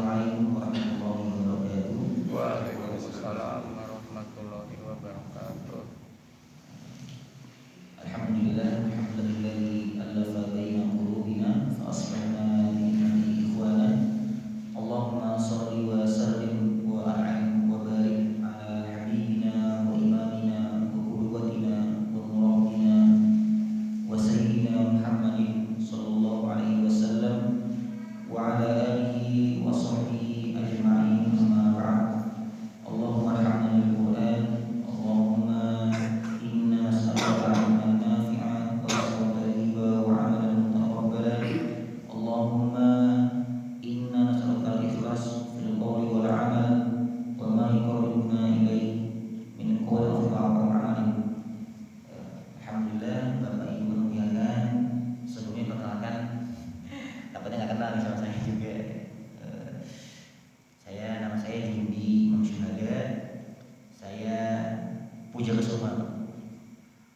Assalamualaikum warahmatullahi wabarakatuh. Waalaikumsalam warahmatullahi wabarakatuh. Alhamdulillah, alhamdulillahi allafa baina qulubina fa asbahna bi ni'matihi ikhwana. Allahumma shalli wa sallim wa an'im wa barik ala habibina wa imamina wa qudwatina wa murabina wa sayyidina Muhammadin sallallahu alaihi wasallam wa ala alihi wa sahbihi ajma'in, amma ba'd. Allahumma arhamna bil Qur'an, Allahumma inna nas'aluka 'ilman nafi'an wa rizqan thayyiban wa 'amalan mutaqabbalan. Allahumma inna nas'aluka al-ikhlas fil qawli wal 'amal wa ma yuqarribuna ilayhi min qawlin wa 'amalin. Alhamdulillah, Bapak Ibu muliakan, sebelumnya perkenalkan, takutnya nggak kenal nih sama saya juga. Nama saya Jindi Imam Syuhada. Saya Puja Kesuma.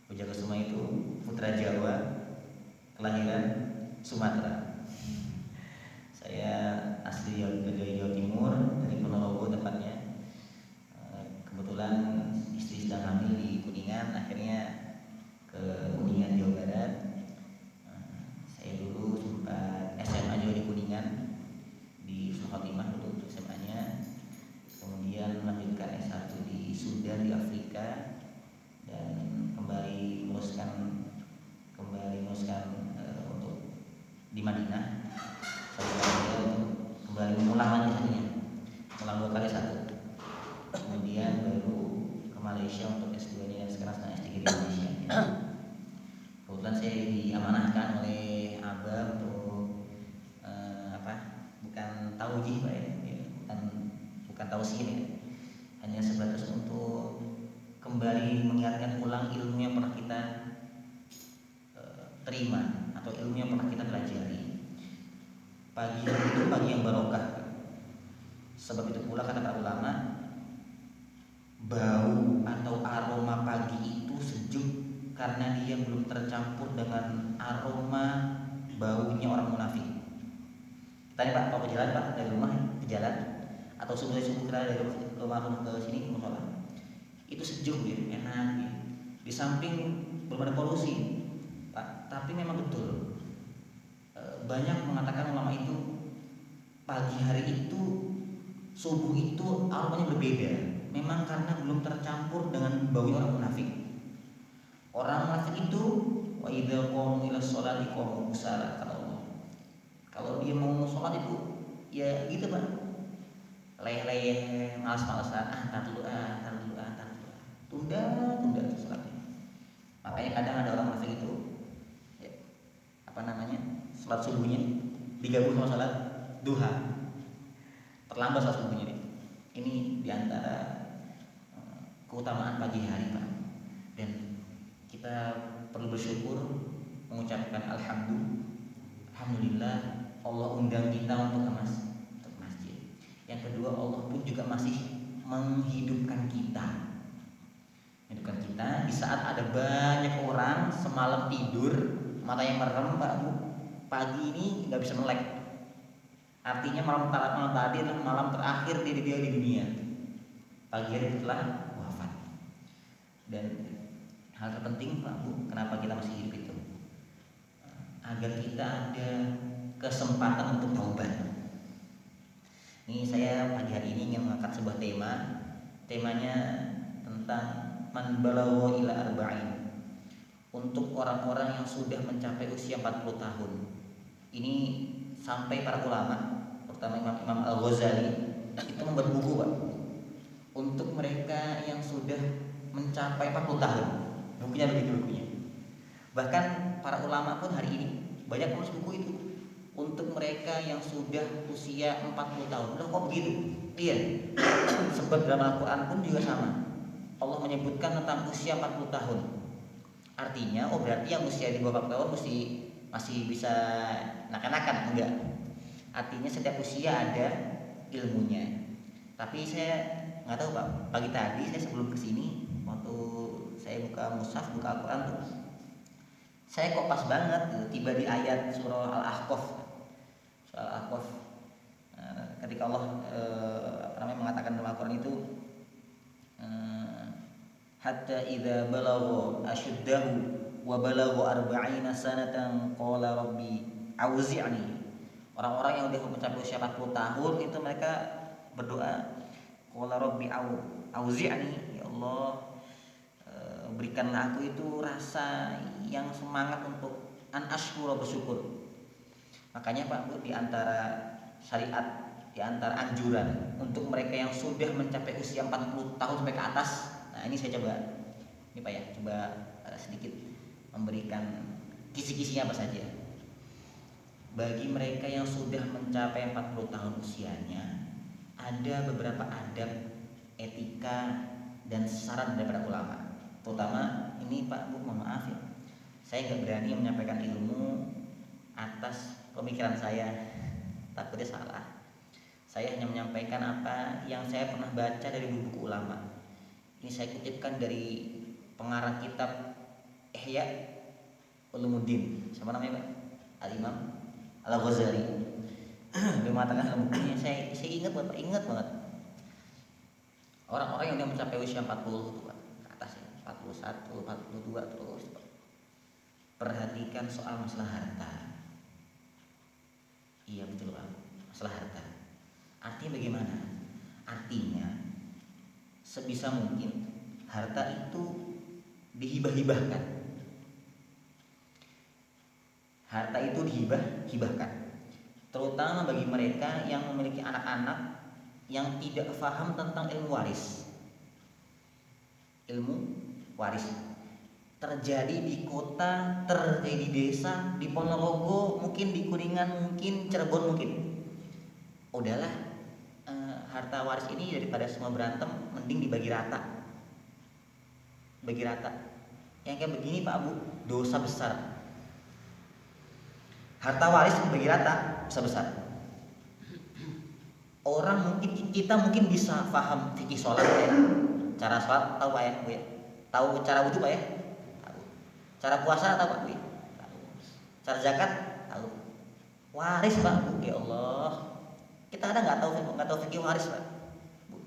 Puja Kesuma itu putra Jawa, kelahiran Sumatera. Saya asli dari Jawa Timur, dari Ponorogo tepatnya. Kebetulan istri sedang hamil di Kuningan, akhirnya ke Kuningan, Jawa Barat. Saya dulu sempat SMA juga di Kuningan, di Khotimah dulu untuk SMA-nya. Kemudian melanjutkan S1 di Sudan, di Afrika, dan kembali meneruskan untuk di Madinah. Saya kembali mengulang lagi tadinya, ulang 2 kali satu. Kemudian baru ke Malaysia untuk S2-nya, dan sekarang sedang S3 di Malaysia. Kebetulan saya diamanahkan oleh Abah untuk bukan taujih Pak ya, bukan tausiah ya, hanya sebatas untuk kembali mengingatkan ulang ilmu yang pernah kita terima atau ilmu yang pernah kita pelajari. Pagi itu pagi yang barokah. Sebab itu pula kata para ulama, bau atau aroma pagi itu sejuk karena dia belum tercampur dengan aroma baunya orang munafik. Tadi Pak, kalau ke jalan Pak, dari rumah ke jalan atau subuh kita dari rumah ke sini ke musola, itu sejuk ya, enak ya. Di samping belum ada polusi Pak, tapi memang betul banyak mengatakan ulama itu pagi hari itu, subuh itu aromanya berbeda. Memang karena belum tercampur dengan bau orang munafik. Orang munafik itu wa idza qamu ila sholati qamu kusala, kata Allah. Kalau dia mau sholat itu ya gitu Pak, leyeh-leyeh, malas-malasan, tar dulu, tunda sholatnya. Makanya kadang ada orang munafik itu ya, sholat subuhnya digabung sama sholat duha, terlambat sholat subuhnya. Ini diantara keutamaan pagi hari Pak, dan kita perlu bersyukur, mengucapkan alhamdulillah Allah undang kita untuk masjid. Yang kedua, Allah pun juga masih menghidupkan kita di saat ada banyak orang semalam tidur matanya merem Pak Bu, pagi ini nggak bisa melek. Artinya malam tadi adalah malam terakhir dia di dunia. Pagi hari telah wafat. Dan hal terpenting Pak Bu, kenapa kita masih hidup itu? Agar kita ada kesempatan untuk taubat. Ini saya pagi hari ini ingin mengangkat sebuah temanya tentang man balagha ila arba'in, untuk orang-orang yang sudah mencapai usia 40 tahun. Ini sampai para ulama, terutama Imam Al-Ghazali, itu membuat buku Pak, untuk mereka yang sudah mencapai 40 tahun. Bukunya begitu bukunya. Bahkan para ulama pun hari ini banyak menulis buku itu untuk mereka yang sudah usia 40 tahun. Loh kok begitu? Iya. Sebab dalam Al-Quran pun juga sama. Allah menyebutkan tentang usia 40 tahun. Artinya, berarti yang usia di bawah 40 tahun masih bisa nakan-nakan? Enggak. Artinya setiap usia ada ilmunya. Tapi saya nggak tahu Pak, pagi tadi saya sebelum kesini, waktu saya buka mushaf, buka Al-Quran tuh, saya kok pas banget tiba di ayat surah Al-Ahqaf. ketika Allah mengatakan dalam Al-Qur'an itu hatta idza balagha ashuddahu wa balagha arba'ina sanatan qala rabbi auzi'ni. Orang-orang yang udah mencapai usia 40 tahun itu mereka berdoa qala rabbi auzi'ni, ya Allah berikanlah aku itu rasa yang semangat untuk an ashkura, bersyukur. Makanya Pak Bu, di antara syariat, di antara anjuran untuk mereka yang sudah mencapai usia 40 tahun sampai ke atas. Nah, ini saya coba ini Pak ya, coba sedikit memberikan kisi-kisinya apa saja. Bagi mereka yang sudah mencapai 40 tahun usianya, ada beberapa adab, etika dan saran daripada ulama. Terutama ini Pak Bu, mohon maaf ya, saya nggak berani menyampaikan ilmu atas pemikiran saya, takutnya salah. Saya hanya menyampaikan apa yang saya pernah baca dari buku ulama. Ini saya kutipkan dari pengarang kitab Ihya Ulumuddin, siapa namanya Pak? Al-Imam Al-Ghazali. Dia mengatakan dalam bukunya, saya ingat banget orang-orang yang mencapai usia 40 ke atas ya, 41, 42 terus. Perhatikan soal masalah harta. Iya betul Pak, masalah harta. Artinya bagaimana? Artinya sebisa mungkin harta itu dihibah-hibahkan. Harta itu dihibahkan. Terutama bagi mereka yang memiliki anak-anak yang tidak paham tentang ilmu waris. Ilmu waris terjadi di kota, terjadi di desa, di Ponorogo, mungkin di Kuningan, mungkin Cirebon, mungkin. Udahlah, harta waris ini daripada semua berantem, mending dibagi rata. Bagi rata. Yang kayak begini Pak Bu, dosa besar. Harta waris dibagi rata, dosa besar. Orang kita mungkin bisa paham fikih sholat ya. Cara sholat tahu Pak ya, Bu ya. Tahu cara wudhu Pak ya? Cara puasa tahu Pak Bu? Tahu. Cara zakat tahu. Waris Pak Bu, ya Allah. Kita kadang nggak tahu fikih waris Pak Bu.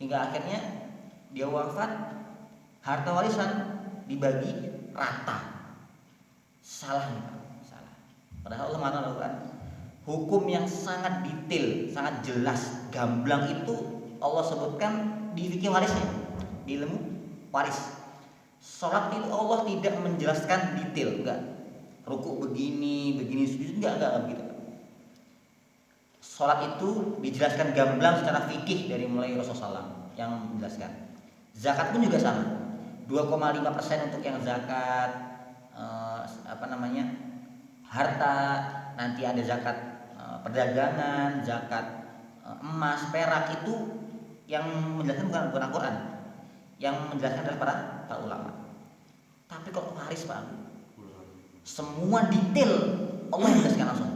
Hingga akhirnya dia wafat, harta warisan dibagi rata. Salah nih Pak, salah. Padahal Allah mengatakan hukum yang sangat detail, sangat jelas, gamblang itu Allah sebutkan di fikih warisnya, di ilmu waris. Sholat itu Allah tidak menjelaskan detail, enggak. Ruku begini, enggak begitu. Sholat itu dijelaskan gamblang secara fikih dari mulai Rasulullah SAW yang menjelaskan. Zakat pun juga sama. 2,5% untuk yang zakat harta, nanti ada zakat perdagangan, zakat emas, perak, itu yang menjelaskan bukan Al-Quran. Yang menjelaskan adalah para ulama. Tapi kok waris Pak, semua detail Allah menjelaskan langsung.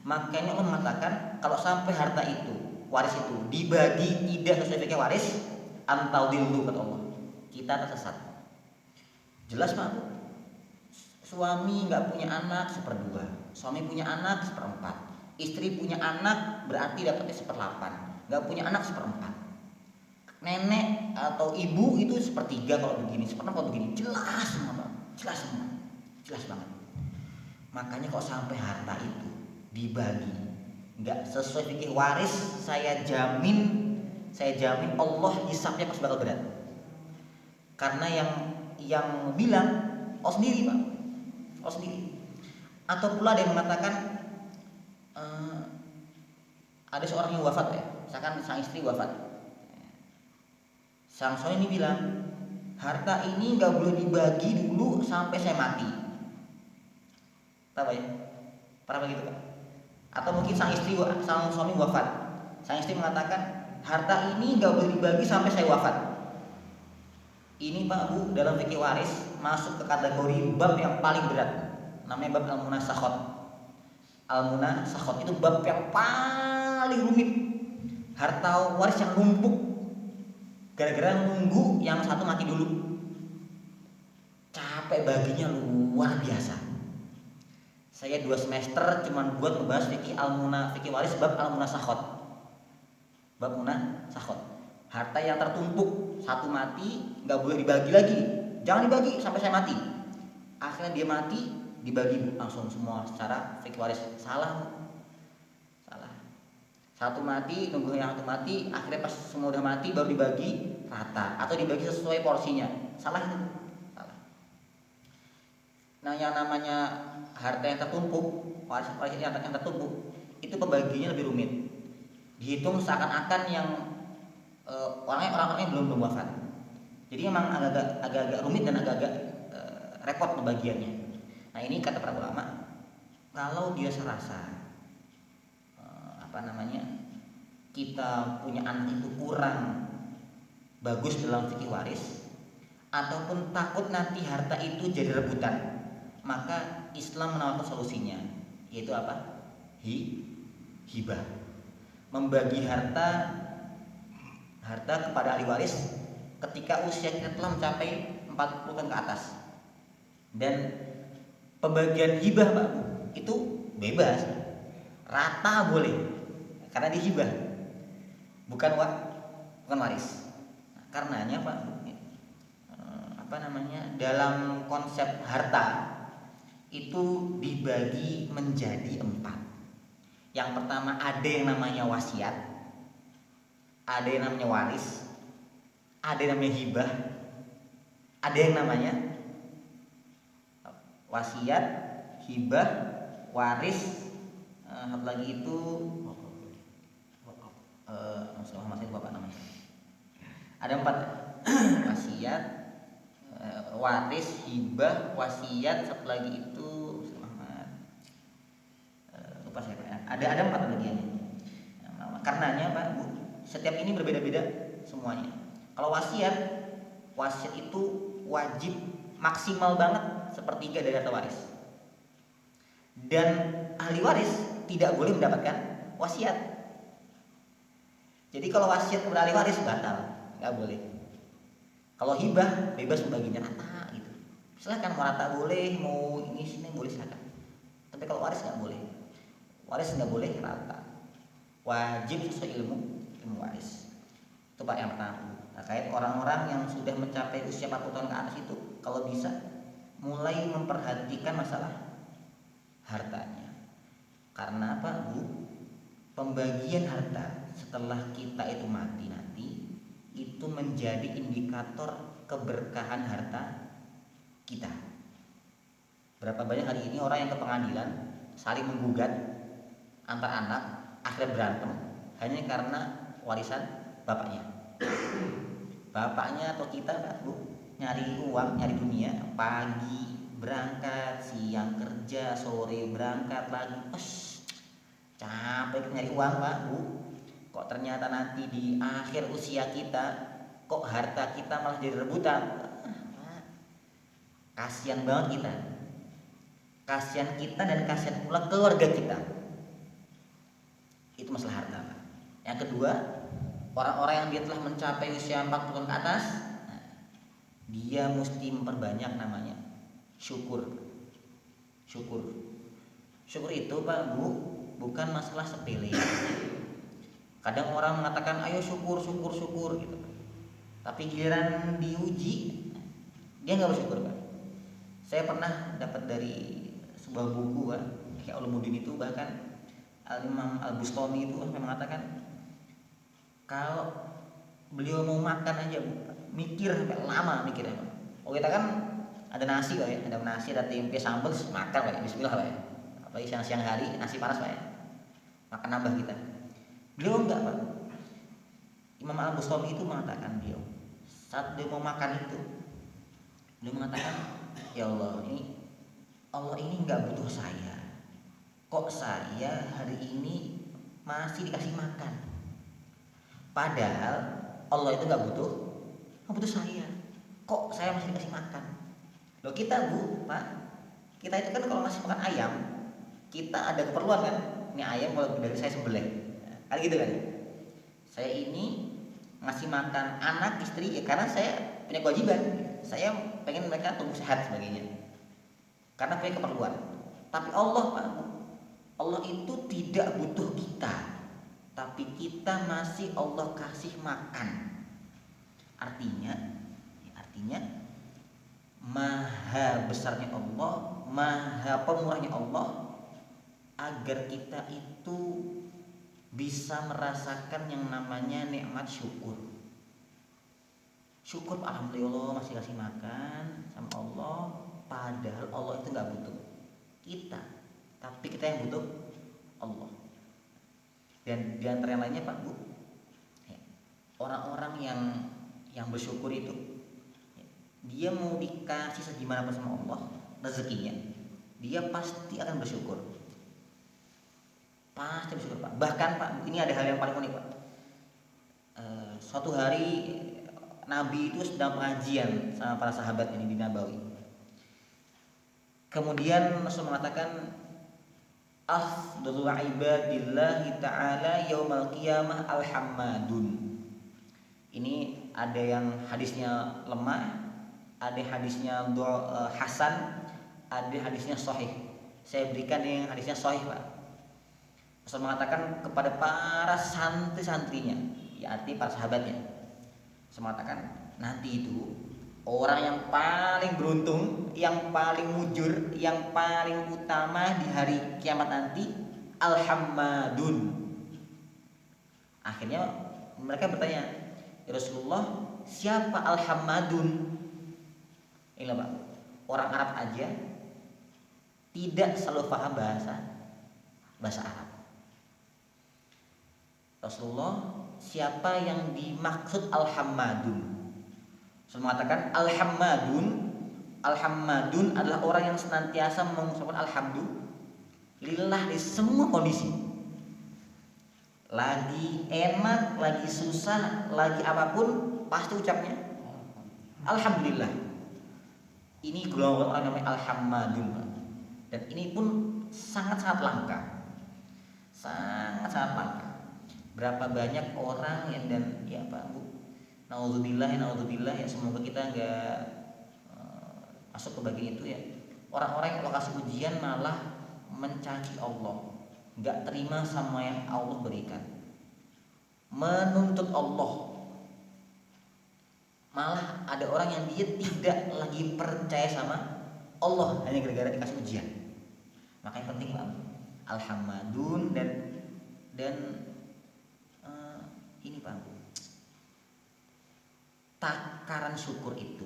Makanya Allah mengatakan kalau sampai harta itu, waris itu dibagi tidak sesuai fikih waris, antaudillu kata Allah, kita tersesat. Jelas Pak, suami nggak punya anak 1/2, suami punya anak 1/4, istri punya anak berarti dapatnya 1/8, nggak punya anak 1/4. Nenek atau ibu itu 1/3 kalau begini, 1/4 kalau begini. Jelas semua Pak, jelas banget. Makanya kok sampai harta itu dibagi nggak sesuai fikih waris, saya jamin Allah hisapnya pas bakal berat. Karena yang bilang Allah sendiri Pak, Allah sendiri. Atau pula ada yang mengatakan ada seorang yang wafat ya, misalkan sang istri wafat. Sang suami ini bilang, harta ini nggak boleh dibagi dulu sampai saya mati. Tahu ya? Pernah begitu Pak? Atau mungkin sang suami wafat. Sang istri mengatakan, harta ini nggak boleh dibagi sampai saya wafat. Ini Pak Bu, dalam fikih waris masuk ke kategori bab yang paling berat. Namanya bab al-munasakhot. Al-munasakhot itu bab yang paling rumit. Harta waris yang numpuk gara-gara nunggu yang satu mati dulu. Capek baginya luar biasa. Saya 2 semester cuman buat membahas fikih waris bab al-munasakhot. bab munah sakhot. Harta yang tertumpuk, satu mati nggak boleh dibagi lagi, jangan dibagi sampai saya mati. Akhirnya dia mati, dibagi langsung semua secara fikih waris. Salah. Satu mati, nunggu yang satu mati, akhirnya pas semua udah mati baru dibagi rata atau dibagi sesuai porsinya. Salah itu. Salah. Nah, yang namanya harta yang tertumpuk, waris yang tertumpuk, itu pembagiannya lebih rumit. Dihitung seakan-akan yang orang-orangnya belum wafat. Jadi memang agak-agak rumit dan agak-agak repot pembagiannya. Nah, ini kata para ulama, kalau dia serasa kita punya anak itu kurang bagus dalam fikih waris ataupun takut nanti harta itu jadi rebutan, maka Islam menawarkan solusinya, yaitu apa? Hibah. Membagi harta kepada ahli waris ketika usia kita telah mencapai 40 tahun ke atas. Dan pembagian hibah, Pak, itu bebas, rata boleh, karena dihibah, bukan waris. Nah, karenanya Pak, dalam konsep harta itu dibagi menjadi 4. Yang pertama ada yang namanya wasiat, ada yang namanya waris, ada yang namanya hibah, ada yang namanya wasiat, hibah, waris, satu lagi itu masih bapak namanya. Ada 4. Wasiat, waris, hibah, wasiat, satu lagi itu lupa saya Pak. Ada 4 bagiannya. Karenanya Pak Bu, setiap ini berbeda-beda semuanya. Kalau wasiat itu wajib maksimal banget sepertiga dari harta waris. Dan ahli waris tidak boleh mendapatkan wasiat. Jadi kalau wasiat kepada ahli waris batal, nggak boleh. Kalau hibah bebas membaginya rata gitu. Silahkan mau rata boleh, mau ini sini boleh silahkan. Tapi kalau waris nggak boleh. Waris nggak boleh rata. Wajib sesuai ilmu waris. Itu Pak yang pertama. Terkait orang-orang yang sudah mencapai usia 40 tahun ke atas itu, kalau bisa mulai memperhatikan masalah hartanya. Karena apa Bu? Pembagian harta setelah kita itu mati nanti itu menjadi indikator keberkahan harta kita. Berapa banyak hari ini orang yang ke pengadilan saling menggugat antar anak, akhirnya berantem hanya karena warisan bapaknya. Bapaknya atau kita Pak Bu nyari uang, nyari dunia, pagi berangkat, siang kerja, sore berangkat lagi, capek nyari uang Pak Bu. Kok ternyata nanti di akhir usia kita kok harta kita malah jadi rebutan. Kasihan banget kita. Kasihan kita dan kasihan pula keluarga kita. Itu masalah harta Pak. Yang kedua, orang-orang yang dia telah mencapai usia 40 tahun ke atas, dia mesti memperbanyak namanya syukur. Syukur itu Pak Bu bukan masalah sepele. Kadang orang mengatakan ayo syukur gitu. Tapi giliran diuji dia nggak bersyukur Pak. Saya pernah dapat dari sebuah buku Pak, Ihya Ulumuddin itu, bahkan Al-Imam Al-Bustami itu mengatakan kalau beliau mau makan aja Bu, mikir sampai lama mikirnya Pak. Oh kita kan ada nasi Pak ya, ada nasi, ada tempe, sambal, makan Pak ya, bismillah Pak ya. Apalagi siang hari nasi panas Pak ya, makan nambah kita. Beliau enggak Pak. Imam Al-Bustami itu mengatakan beliau saat dia mau makan itu, beliau mengatakan, ya Allah ini enggak butuh saya. Kok saya hari ini masih dikasih makan? Padahal Allah itu enggak butuh saya. Kok saya masih dikasih makan? Loh kita Bu, Pak, kita itu kan kalau masih makan ayam, kita ada keperluan kan? Ini ayam kalau dari saya sembelih. Kan gitu kan? Saya ini ngasih makan anak, istri ya karena saya punya kewajiban. Saya pengen mereka tumbuh sehat sebagainya. Karena punya keperluan. Tapi Allah Pak, Allah itu tidak butuh kita. tapi kita masih Allah kasih makan. Artinya maha besarnya Allah, maha pemurahnya Allah, agar kita itu bisa merasakan yang namanya nikmat syukur. Syukur, alhamdulillah masih kasih makan sama Allah, padahal Allah itu nggak butuh kita, tapi kita yang butuh Allah. Dan di antara yang lainnya Pak Bu, orang-orang yang bersyukur itu, dia mau dikasih segimana pun sama Allah rezekinya, dia pasti akan bersyukur. Pasti bersyukur Pak. Bahkan Pak, ini ada hal yang paling unik Pak. Suatu hari Nabi itu sedang pengajian sama para sahabat ini di Nabawi. Kemudian Rasul mengatakan, afdhalu ibadillahi ta'ala yaumal qiyamah al-hammadun. Ini ada yang hadisnya lemah, ada hadisnya hasan, ada hadisnya sahih. Saya berikan yang hadisnya sahih Pak. Rasul mengatakan kepada para santri-santrinya, ya artinya para sahabatnya, mengatakan nanti itu orang yang paling beruntung, yang paling mujur, yang paling utama di hari kiamat nanti al-hammadun. Akhirnya mereka bertanya, ya Rasulullah, siapa al-hammadun? Ini Pak, orang Arab aja tidak selalu paham bahasa Arab. Rasulullah, siapa yang dimaksud al-hammadun? Saya mengatakan al-hammadun adalah orang yang senantiasa mengucapkan alhamdulillah di semua kondisi. Lagi enak, lagi susah, lagi apapun pasti ucapnya alhamdulillah. Ini golongan orang namanya al-hammadun. Dan ini pun sangat-sangat langka. Sangat-sangat langka. Berapa banyak orang yang dan ya Pak Bu, naudzubillah ya, semoga kita nggak masuk ke bagian itu ya. Orang-orang yang lokasi ujian malah mencaci Allah, nggak terima sama yang Allah berikan, menuntut Allah. Malah ada orang yang dia tidak lagi percaya sama Allah hanya gara-gara dikasih ujian. Makanya penting Pak, alhamdulillah dan ini Pak, takaran syukur itu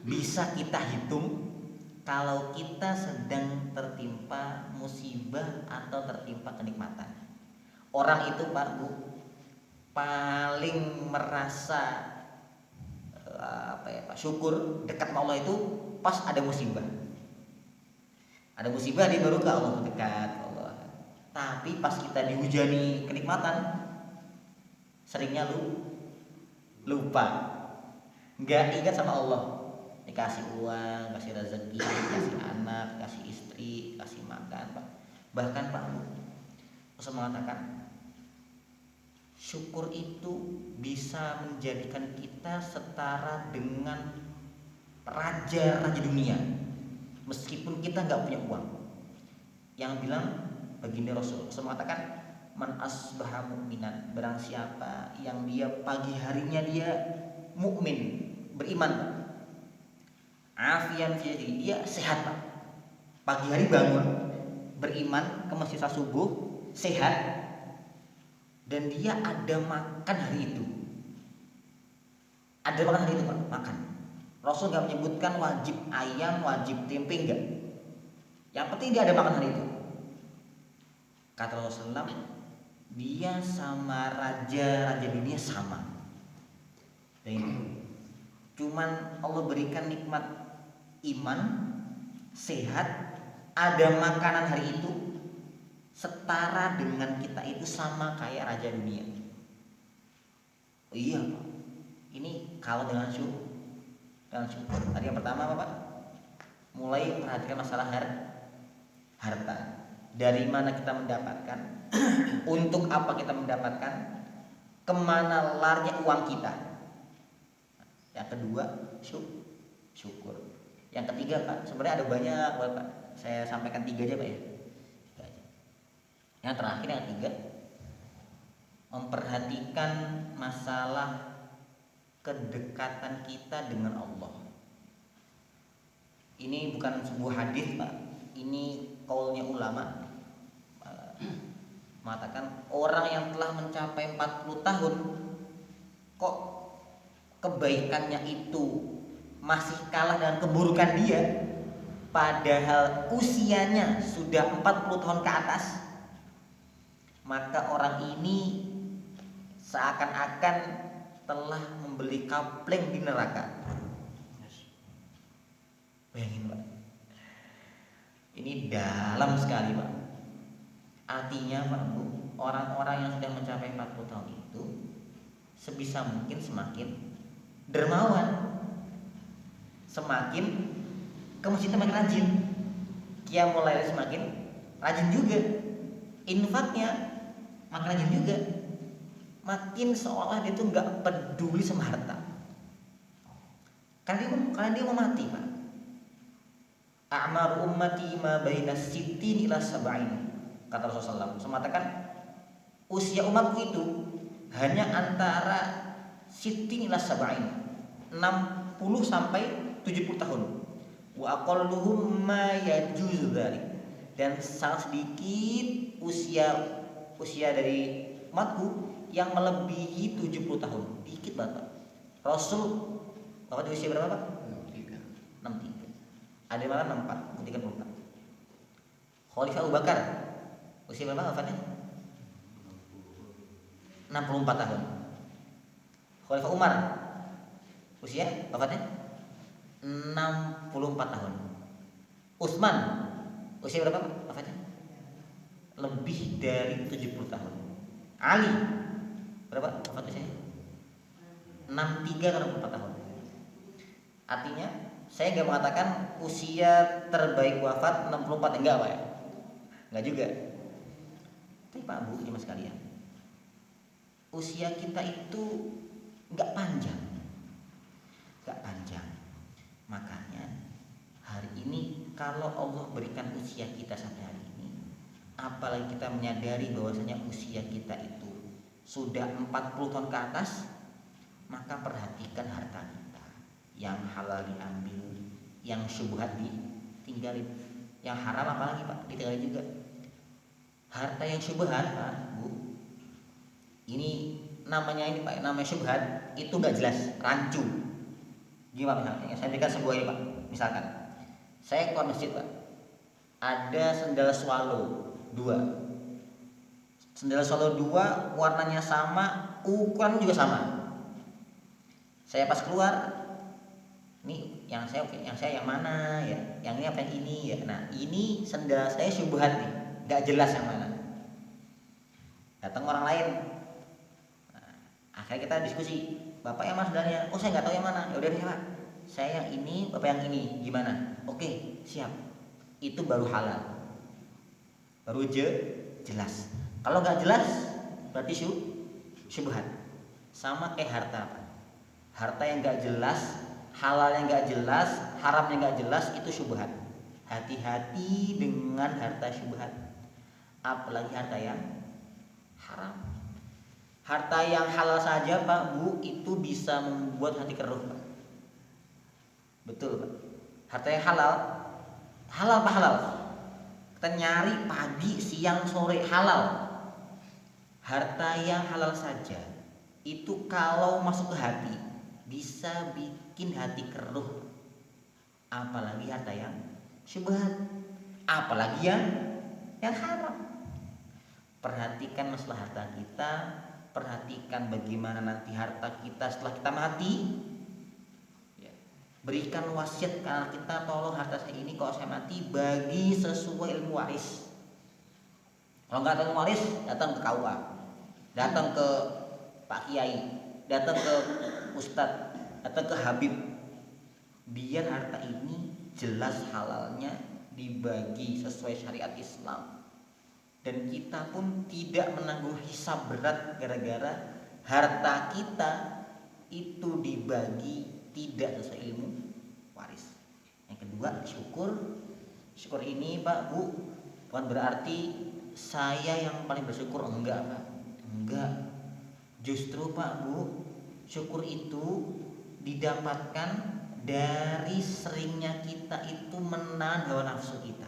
bisa kita hitung kalau kita sedang tertimpa musibah atau tertimpa kenikmatan. Orang itu Pak Bu paling merasa syukur dekat sama Allah itu pas ada musibah. Ada musibah dia baru ke Allah, dekat Allah. Tapi pas kita dihujani kenikmatan, seringnya lupa, nggak ingat sama Allah. Dikasih uang, kasih rezeki, kasih anak, kasih istri, kasih makan Pak. Bahkan Pak Rasul mengatakan syukur itu bisa menjadikan kita setara dengan raja-raja dunia, meskipun kita nggak punya uang. Yang bilang baginda Rasul mengatakan, man asbaha mu'minan, barang siapa yang dia pagi harinya dia mukmin, beriman, afian fi, dia sehat Pak. Pagi hari bangun beriman ke masjid subuh, sehat, dan dia ada makan hari itu. Ada makan hari itu Pak, makan. Rasul nggak menyebutkan wajib ayam, wajib tempe, enggak. Yang penting dia ada makan hari itu. Kata Rasulullah, dia sama raja-raja dunia sama. Dan cuman Allah berikan nikmat iman, sehat, ada makanan hari itu, setara dengan kita itu sama kayak raja dunia. Oh iya Pak, ini kalau dengan syukur. Tadi yang pertama apa Pak? Mulai perhatikan masalah harta. Dari mana kita mendapatkan? Untuk apa kita mendapatkan? Kemana larinya uang kita? Yang kedua, syukur. Yang ketiga Pak, sebenarnya ada banyak Pak. Saya sampaikan 3 aja Pak ya. 3 aja. Yang terakhir, yang ketiga, memperhatikan masalah kedekatan kita dengan Allah. Ini bukan sebuah hadis, Pak. Ini kaulnya ulama. Mengatakan orang yang telah mencapai 40 tahun kok kebaikannya itu masih kalah dengan keburukan dia, padahal usianya sudah 40 tahun ke atas, maka orang ini seakan-akan telah membeli kapling di neraka. Bayangin, Pak. Ini dalam sekali, Pak. Artinya, Pak Bu, orang-orang yang sudah mencapai 40 tahun itu sebisa mungkin semakin dermawan, semakin ke masjid semakin rajin, qiyamul lail semakin rajin juga, infaknya makin rajin juga, makin seolah dia tuh nggak peduli sama harta, karena dia mau mati, Pak. A'mar ummati ma baina sittin ila sab'in, kata Rasulullah SAW. Mengatakan usia umatku itu hanya antara sittin ila sab'in, 60 sampai 70 tahun. Wa aqalluhum ma yajuzu dzalik, dan sangat sedikit usia dari umatku yang melebihi 70 tahun. Dikit banget. Rasul Bapak di usia berapa, Pak? 63. Ada yang malah 64, 34. Khalifah Abu Bakar usia berapa wafatnya? 64 tahun. Khalifah Umar usia wafatnya 64 tahun. Utsman usia berapa wafatnya? Lebih dari 70 tahun. Ali berapa wafat usianya? 63 atau 64 tahun. Artinya saya nggak mengatakan usia terbaik wafat 64, enggak, Pak ya? Enggak juga. Tapi Pak Bu, Mas sekalian, usia kita itu enggak panjang. Enggak panjang. Makanya hari ini kalau Allah berikan usia kita sampai hari ini, apalagi kita menyadari bahwasanya usia kita itu sudah 40 tahun ke atas, maka perhatikan harta kita. Yang halal diambil, yang syubhat ditinggalin, yang haram apalagi, Pak, ditinggalin juga. Harta yang syubhat, Pak Bu, ini namanya Pak, namanya syubhat, itu nggak jelas, rancu. Gimana misalnya? Saya berikan sebuah ini, Pak. Misalkan saya keluar masjid, Pak, ada sendal swallow 2. Sendal swallow 2 warnanya sama, ukuran juga sama. Saya pas keluar, ini yang saya yang mana ya? Yang ini apa yang ini ya? Nah, ini sendal saya syubhat nih, nggak jelas yang mana. Datang orang lain, nah, akhirnya kita diskusi, Bapak yang mana sendalnya? Oh, saya nggak tahu yang mana. Ya udah deh, Pak, saya yang ini, Bapak yang ini, gimana? Oke, siap. Itu baru halal, baru jelas. Kalau nggak jelas berarti syubhat. Sama kayak harta, Pak. Harta yang nggak jelas, halal yang nggak jelas, haram yang nggak jelas, itu syubhat. Hati-hati dengan harta syubhat, apalagi harta yang haram. Harta yang halal saja, Pak Bu, itu bisa membuat hati keruh, Pak. Betul, Pak. Harta yang halal Pak, halal. Kita nyari pagi, siang, sore, halal. Harta yang halal saja itu kalau masuk ke hati bisa bikin hati keruh, apalagi harta yang syubhat, apalagi yang haram. Perhatikan masalah harta kita, perhatikan bagaimana nanti harta kita setelah kita mati. Berikan wasiat ke anak kita, tolong harta saya ini kalau saya mati bagi sesuai ilmu waris. Kalau nggak ada ilmu waris, datang ke KUA, datang ke Pak Kiai, datang ke Ustadz, datang ke Habib, biar harta ini jelas halalnya, dibagi sesuai syariat Islam, dan kita pun tidak menanggung hisab berat gara-gara harta kita itu dibagi tidak sesuai ilmu waris. Yang kedua, syukur ini, Pak Bu, bukan berarti saya yang paling bersyukur, enggak, Pak, enggak. Justru Pak Bu, syukur itu didapatkan dari seringnya kita itu menahan hawa nafsu kita.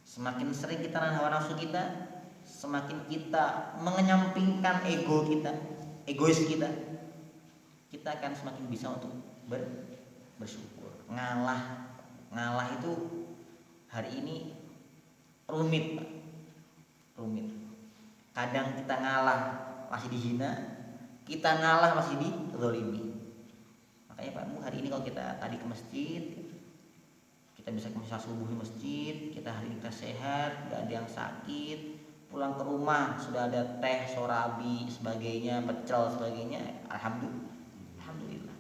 Semakin sering kita menahan hawa nafsu kita, semakin kita mengenyampingkan ego kita, egois kita akan semakin bisa untuk bersyukur. Ngalah itu hari ini rumit Pak, rumit. Kadang kita ngalah masih dihina, kita ngalah masih dizalimi. Makanya Pak Bu, hari ini kalau kita tadi ke masjid, kita bisa ke subuh di masjid, kita hari ini kita sehat, gak ada yang sakit, pulang ke rumah sudah ada teh, sorabi, sebagainya, pecel, sebagainya, alhamdulillah.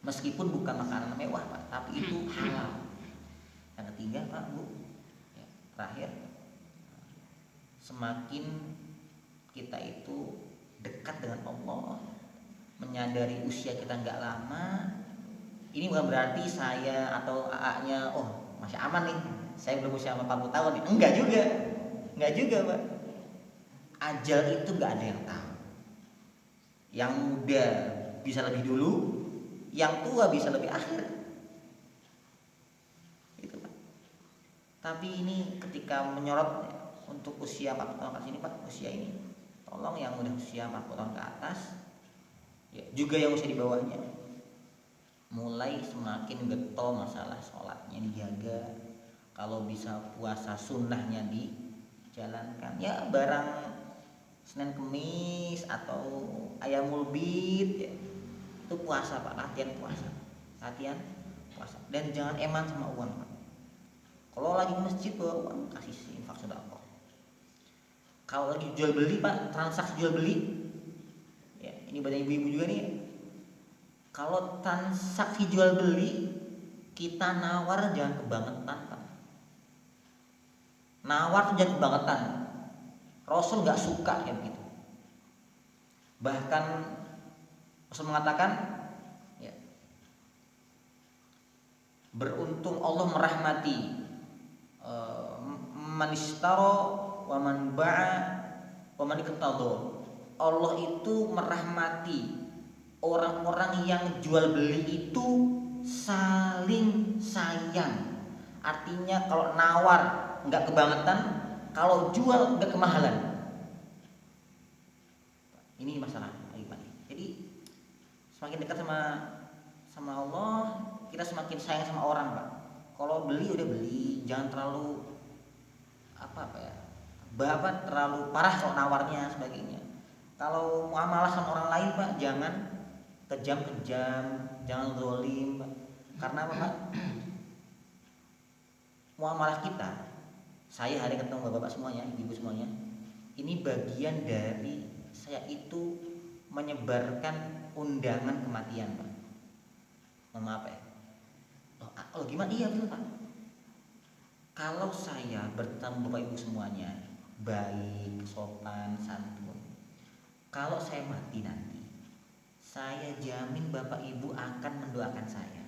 Meskipun bukan makanan mewah Pak, tapi itu halal. Yang ketiga Pak Bu, ya, terakhir, semakin kita itu dekat dengan Allah, menyadari usia kita nggak lama. Ini bukan berarti saya atau AA-nya masih aman nih, saya belum usia 40 tahun nih. Enggak juga Pak. Ajal itu nggak ada yang tahu. Yang muda bisa lebih dulu, yang tua bisa lebih akhir. Itu Pak. Tapi ini ketika menyorot untuk usia 40 tahun ke sini Pak, usia ini tolong yang udah usia 40 tahun ke atas, ya, juga yang usia di bawahnya, mulai semakin getol masalah sholatnya dijaga. Kalau bisa puasa sunnahnya dijalankan. Ya barang Senin Kemis atau Ayamul Bid, ya, itu puasa Pak, latihan puasa. Dan jangan eman sama uang Pak. Kalau lagi ke masjid bawa uang, kasih infak sedekah. Kalau lagi jual beli Pak, transaksi jual beli, ya ini banyak ibu-ibu juga nih. Kalau transaksi jual beli, kita nawar jangan kebangetan Pak. Nawar tuh jangan kebangetan. Rasul nggak suka kayak begitu. Bahkan Rasul mengatakan, ya, beruntung Allah merahmati manistaro wa man ba'a wa man iqtada. Allah itu merahmati orang-orang yang jual beli itu saling sayang. Artinya kalau nawar enggak kebangetan, kalau jual enggak kemahalan. Ini masalah iman. Jadi semakin dekat sama Allah, kita semakin sayang sama orang Pak. Kalau beli udah beli, jangan terlalu terlalu parah kalau nawarnya sebagainya. Kalau muamalah sama orang lain Pak, jangan kejam-kejam, jangan zalim Pak. Karena apa Pak? Muamalah kita, saya hari ketemu bapak-bapak semuanya, ibu semuanya, ini bagian dari saya itu menyebarkan undangan kematian Pak. Mohon maaf ya. Gimana? Iya betul Pak. Kalau saya bertemu bapak ibu semuanya baik, sopan, santun, kalau saya mati nanti, saya jamin bapak ibu akan mendoakan saya.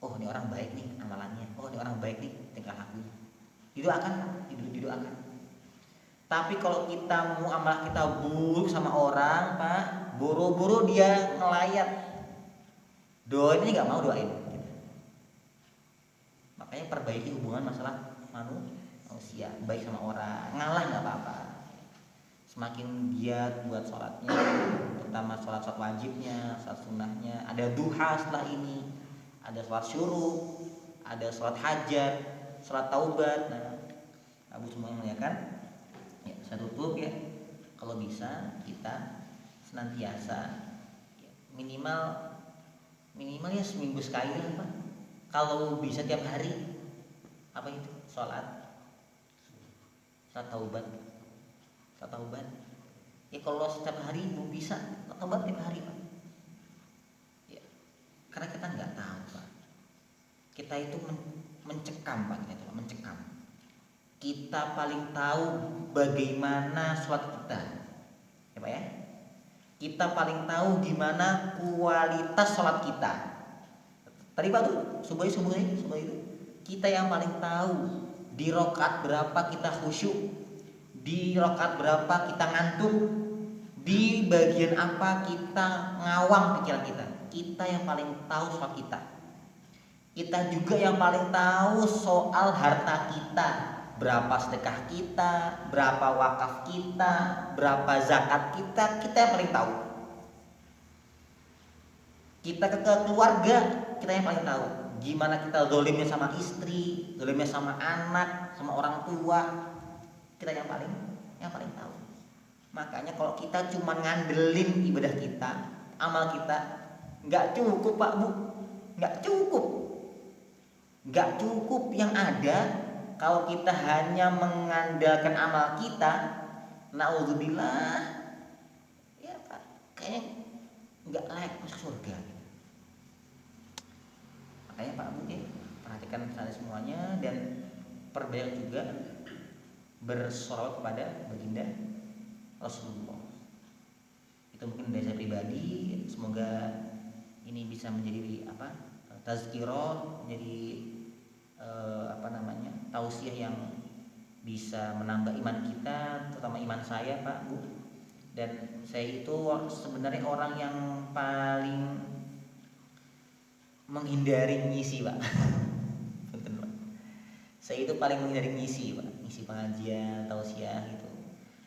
Oh ini orang baik nih amalannya, oh ini orang baik nih tingkah lakunya. Didoakan. Tapi kalau kita mau amalan kita buruk sama orang Pak, buru-buru dia ngelayat, doain ini nggak mau doain. Makanya perbaiki hubungan masalah manusia, baik sama orang, ngalah nggak apa-apa. Semakin giat buat sholatnya, terutama sholat wajibnya, sholat sunnahnya. Ada duha setelah ini, ada sholat syuruk, ada sholat hajat, sholat taubat. Nah, Abu semua yang muliakan, ya, saya tutup ya. Kalau bisa kita senantiasa ya, minimal ya seminggu sekali lah Pak. Kalau bisa tiap hari, apa itu? Sholat taubat. Ya kalau setiap hari belum bisa, taubat tiap hari Pak. Ya, karena kita nggak tahu Pak. Kita itu mencekam Pak, mencekam. Kita paling tahu bagaimana sholat kita, ya Pak ya. Kita paling tahu gimana kualitas sholat kita. Tadi Pak tuh subuh itu kita yang paling tahu di rakaat berapa kita khusyuk, di rakaat berapa kita ngantuk, Di bagian apa kita ngawang pikiran kita. Kita yang paling tahu soal kita. Kita juga yang paling tahu soal harta kita. Berapa sedekah kita, berapa wakaf kita, berapa zakat kita yang paling tahu. Kita ke keluarga, kita yang paling tahu. Gimana kita zolimnya sama istri, zolimnya sama anak, sama orang tua, kita yang paling tahu. Makanya kalau kita cuma ngandelin ibadah kita, amal kita, nggak cukup Pak Bu, nggak cukup yang ada kalau kita hanya mengandalkan amal kita. Naudzubillah, ya Pak, kayaknya nggak layak masuk surga. Makanya Pak Bu ya, perhatikan saya semuanya dan perbanyak juga bersolawat kepada baginda Rasulullah. Itu mungkin dari saya pribadi, semoga ini bisa menjadi tazkirah, menjadi tausiah yang bisa menambah iman kita, terutama iman saya Pak Bu. Dan saya itu sebenarnya orang yang paling menghindari ngisi Pak. Betul Pak. Saya itu paling menghindari ngisi Pak, ngisi pengajian, tausiah gitu.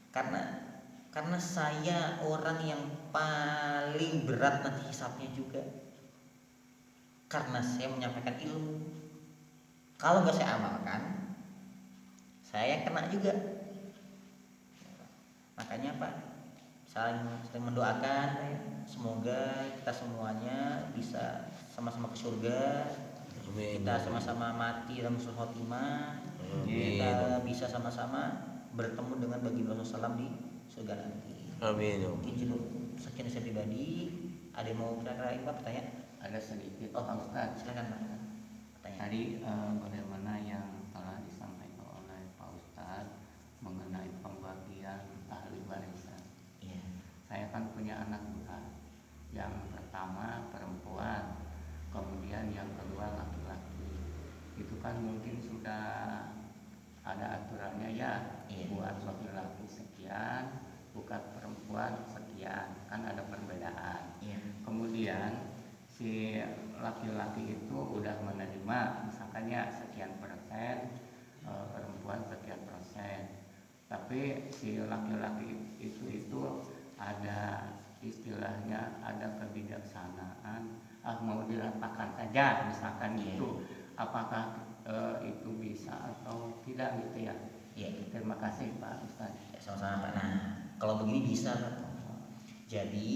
Karena saya orang yang paling berat nanti hisapnya juga. Karena saya menyampaikan ilmu. Kalau nggak saya amalkan, saya kena juga. Makanya Pak, saling mendoakan semoga kita semuanya bisa sama-sama ke surga. Amin. Kita sama-sama mati dalam husnul khotimah. Kita bisa sama-sama bertemu dengan baginda Rasulullah SAW di surga nanti. Amin. Mungkin sekian saya pribadi. Ada yang mau kira-kira Pak bertanya? Ada sedikit Pak Ustadz. Silakan Pak. Tadi bagaimana yang telah disampaikan oleh Pak Ustadz mengenai pembagian ahli warisan. Iya. Saya kan punya anak dua. Yang pertama perempuan, kemudian yang kedua laki-laki. Itu kan mungkin sudah ada aturannya ya. Iya. Buat laki-laki sekian, buat perempuan sekian, kan ada perbedaan. Iya. Kemudian si laki-laki itu udah menerima misalkannya sekian persen, perempuan sekian persen. Tapi si laki-laki itu ada istilahnya, ada kebijaksanaan, mau diratakan saja misalkan gitu. Apakah itu bisa atau tidak gitu ya? Iya. Terima kasih Pak Ustadz. Sama-sama Pak. Nah, kalau begini bisa Pak. Jadi